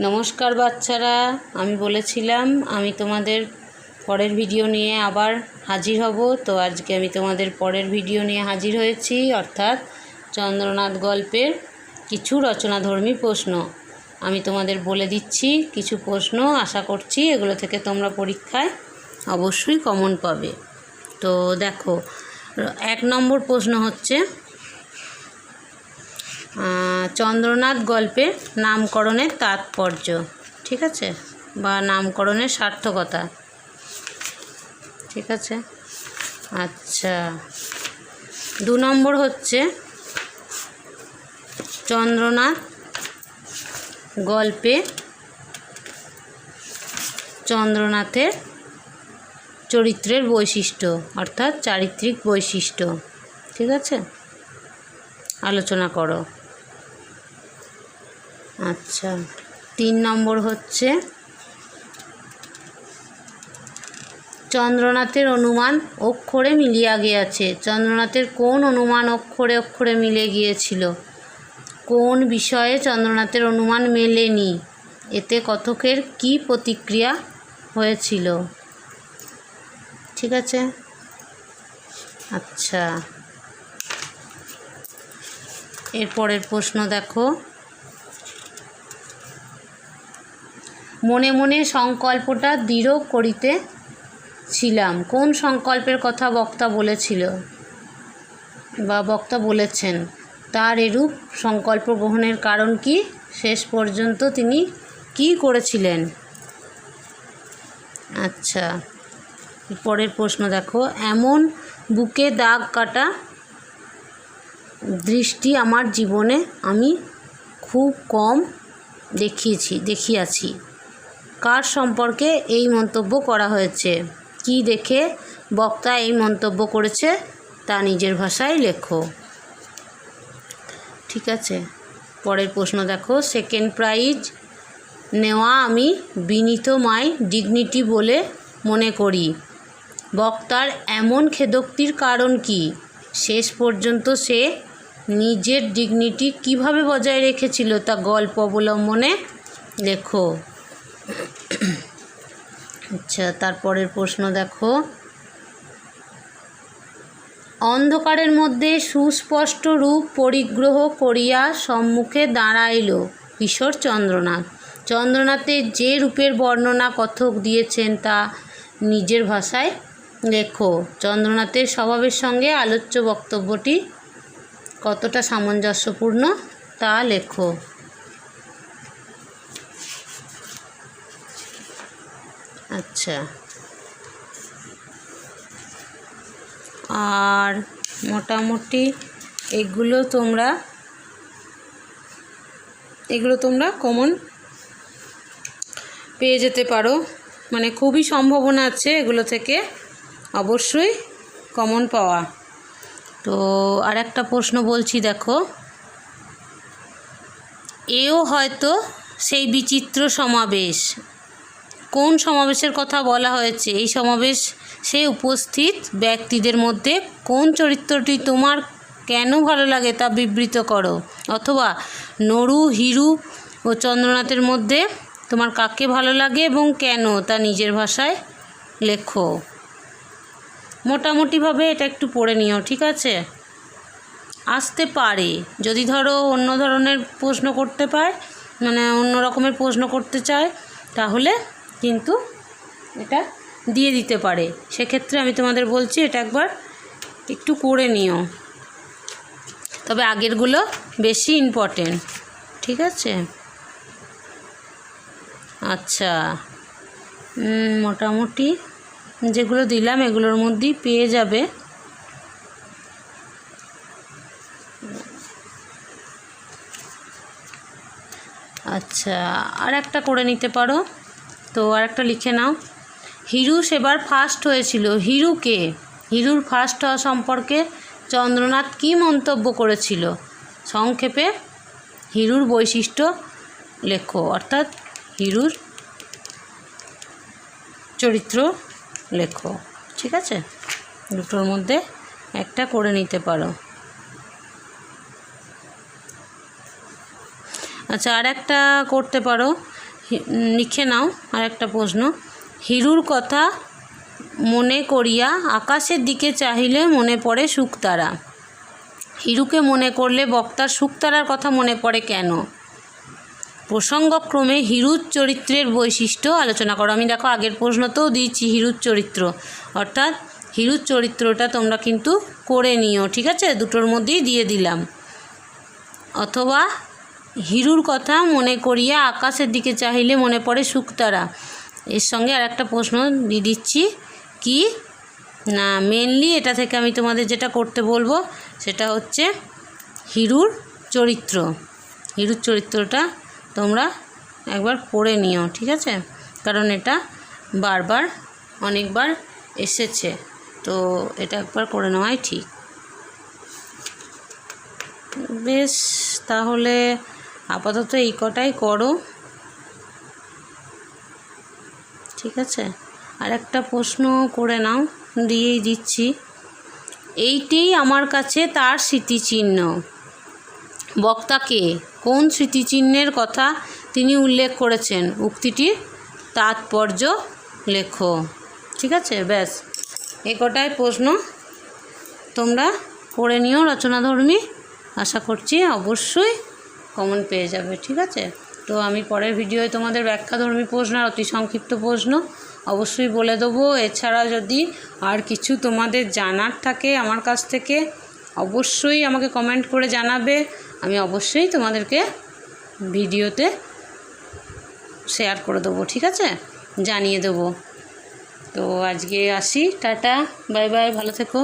নমস্কার বাচ্চারা, আমি বলেছিলাম আমি তোমাদের পরের ভিডিও নিয়ে আবার হাজির হব। তো আজকে আমি তোমাদের পরের ভিডিও নিয়ে হাজির হয়েছি, অর্থাৎ চন্দ্রনাথ গল্পের কিছু রচনাধর্মী প্রশ্ন। আমি তোমাদের বলে দিচ্ছি কিছু প্রশ্ন, আশা করছি এগুলো থেকে তোমরা পরীক্ষায় অবশ্যই কমন পাবে। তো দেখো, 1 নম্বর প্রশ্ন হচ্ছে চন্দ্রনাথ গল্পের নামকরণের তাৎপর্য, ঠিক আছে, বা নামকরণের সার্থকতা, ঠিক আছে। আচ্ছা, 2 নম্বর হচ্ছে চন্দ্রনাথ গল্পে চন্দ্রনাথের চরিত্রের বৈশিষ্ট্য, অর্থাৎ চারিত্রিক বৈশিষ্ট্য, ঠিক আছে, আলোচনা করো। আচ্ছা, 3 নম্বর হচ্ছে চন্দ্রনাথের অনুমান অক্ষরে মিলিয়া গিয়াছে। চন্দ্রনাথের কোন অনুমান অক্ষরে অক্ষরে মিলে গিয়েছিল? কোন বিষয়ে চন্দ্রনাথের অনুমান মেলেনি? এতে কথকের কি প্রতিক্রিয়া হয়েছিল? ঠিক আছে। আচ্ছা, এরপরের প্রশ্ন দেখো, মনে মনে সংকল্পটা দৃঢ় করিতেছিলাম। কোন সংকল্পের কথা বক্তা বলেছিল বা বক্তা বলেছেন? তার এরূপ সংকল্প গ্রহণের কারণ কি? শেষ পর্যন্ত তিনি কি করেছিলেন? আচ্ছা, পরের প্রশ্ন দেখো, এমন বুকে দাগ কাটা দৃষ্টি আমার জীবনে আমি খুব কম দেখিয়াছি। কার সম্পর্কে এই মন্তব্য করা হয়েছে? কি দেখে বক্তা এই মন্তব্য করেছে তা নিজের ভাষায় লেখো, ঠিক আছে। পরের প্রশ্ন দেখো, সেকেন্ড প্রাইজ নেওয়া আমি বিনীত মাই ডিগনিটি বলে মনে করি। বক্তার এমন খেদোক্তির কারণ কি? শেষ পর্যন্ত সে নিজের ডিগনিটি কিভাবে বজায় রেখেছিল তা গল্প অবলম্বনে লেখো। আচ্ছা, তারপরের প্রশ্ন দেখো, অন্ধকারের মধ্যে সুস্পষ্ট রূপ পরিগ্রহ করিয়া সম্মুখে দাঁড়াইল কিশোর চন্দ্রনাথ। চন্দ্রনাথের যে রূপের বর্ণনা কথক দিয়েছেন তা নিজের ভাষায় লেখো। চন্দ্রনাথের স্বভাবের সঙ্গে আলোচ্য বক্তব্যটি কতটা সামঞ্জস্যপূর্ণ তা লেখো। আচ্ছা, আর মোটামুটি এগুলো তোমরা কমন পেয়ে যেতে পারো, মানে খুবই সম্ভাবনা আছে এগুলো থেকে অবশ্যই কমন পাওয়া। তো আর একটা প্রশ্ন বলছি, দেখো, এও হয়তো সেই বিচিত্র সমাবেশ। কোন সমাবেশের কথা বলা হয়েছে? এই সমাবেশে উপস্থিত ব্যক্তিদের মধ্যে কোন চরিত্রটি তোমার কেন ভালো লাগে তা বিবৃত করো। অথবা নরু, হিরু ও চন্দ্রনাথের মধ্যে তোমার কাকে ভালো লাগে এবং কেন তা নিজের ভাষায় লেখো। মোটামুটিভাবে এটা একটু পড়ে নিও, ঠিক আছে। আসতে পারে, যদি ধরো অন্য ধরনের প্রশ্ন করতে পায়, মানে অন্য রকমের প্রশ্ন করতে চায়, তাহলে কিন্তু এটা দিয়ে দিতে পারে। সেক্ষেত্রে আমি তোমাদের বলছি এটা একবার একটু করে নিও, তবে আগেরগুলো বেশি ইম্পর্টেন্ট, ঠিক আছে। আচ্ছা, মোটামুটি যেগুলো দিলাম এগুলোর মধ্যেই পেয়ে যাবে। আচ্ছা, আর একটা করে নিতে পারো, তো আর একটা লিখে নাও। হিরু সেবার ফার্স্ট হয়েছিল। হিরুকে, হিরুর ফার্স্ট হওয়া সম্পর্কে চন্দ্রনাথ কী মন্তব্য করেছিল? সংক্ষেপে হিরুর বৈশিষ্ট্য লেখো, অর্থাৎ হিরুর চরিত্র লেখো, ঠিক আছে। দুটোর মধ্যে একটা করে নিতে পারো। আচ্ছা, আর একটা করতে পারো, লিখে নাও। আর একটা প্রশ্ন, হিরুর কথা মনে করিয়া আকাশের দিকে চাহিলে মনে পড়ে শুকতারা। হিরুকে মনে করলে বক্তার শুকতারার কথা মনে পড়ে কেন? প্রসঙ্গক্রমে হিরুর চরিত্রের বৈশিষ্ট্য আলোচনা করো। আমি দেখো আগের প্রশ্নতেও দিয়েছি হিরুর চরিত্র, অর্থাৎ হিরুর চরিত্রটা তোমরা কিন্তু করে নিও, ঠিক আছে? দুটোর মধ্যেই দিয়ে দিলাম। অথবা হিরুর কথা মনে করিয়া আকাশের দিকে চাহিলে মনে পড়ে শুকতারা, এর সঙ্গে আর একটা প্রশ্ন দিয়ে দিচ্ছি কি না, মেনলি এটা থেকে আমি তোমাদের যেটা করতে বলবো সেটা হচ্ছে হিরুর চরিত্র। হিরুর চরিত্রটা তোমরা একবার পড়ে নিও, ঠিক আছে? কারণ এটা বারবার অনেকবার এসেছে, তো এটা একবার করে নেওয়াই ঠিক। বেশ, তাহলে আপাতত এই কটাই করো, ঠিক আছে? আর একটা প্রশ্ন করে নাও, দিয়েই দিচ্ছি। এইটি আমার কাছে তার স্মৃতিচিহ্ন। বক্তাকে কোন স্মৃতিচিহ্নের কথা তিনি উল্লেখ করেছেন? উক্তিটির তাৎপর্য লেখো, ঠিক আছে? ব্যাস, এই কটাই প্রশ্ন তোমরা পড়ে নিও রচনাধর্মী। আশা করছি অবশ্যই কমন পেয়ে যাবে, ঠিক আছে? তো আমি পরের ভিডিওয় তোমাদের ব্যাখ্যাধর্মী প্রশ্ন আর অতি সংক্ষিপ্ত প্রশ্ন অবশ্যই বলে দেবো। এছাড়া যদি আর কিছু তোমাদের জানার থাকে আমার কাছ থেকে অবশ্যই আমাকে কমেন্ট করে জানাবে, আমি অবশ্যই তোমাদেরকে ভিডিওতে শেয়ার করে দেবো, ঠিক আছে? জানিয়ে দেবো। তো আজকে আসি, টাটা, বাই বাই, ভালো থেকো।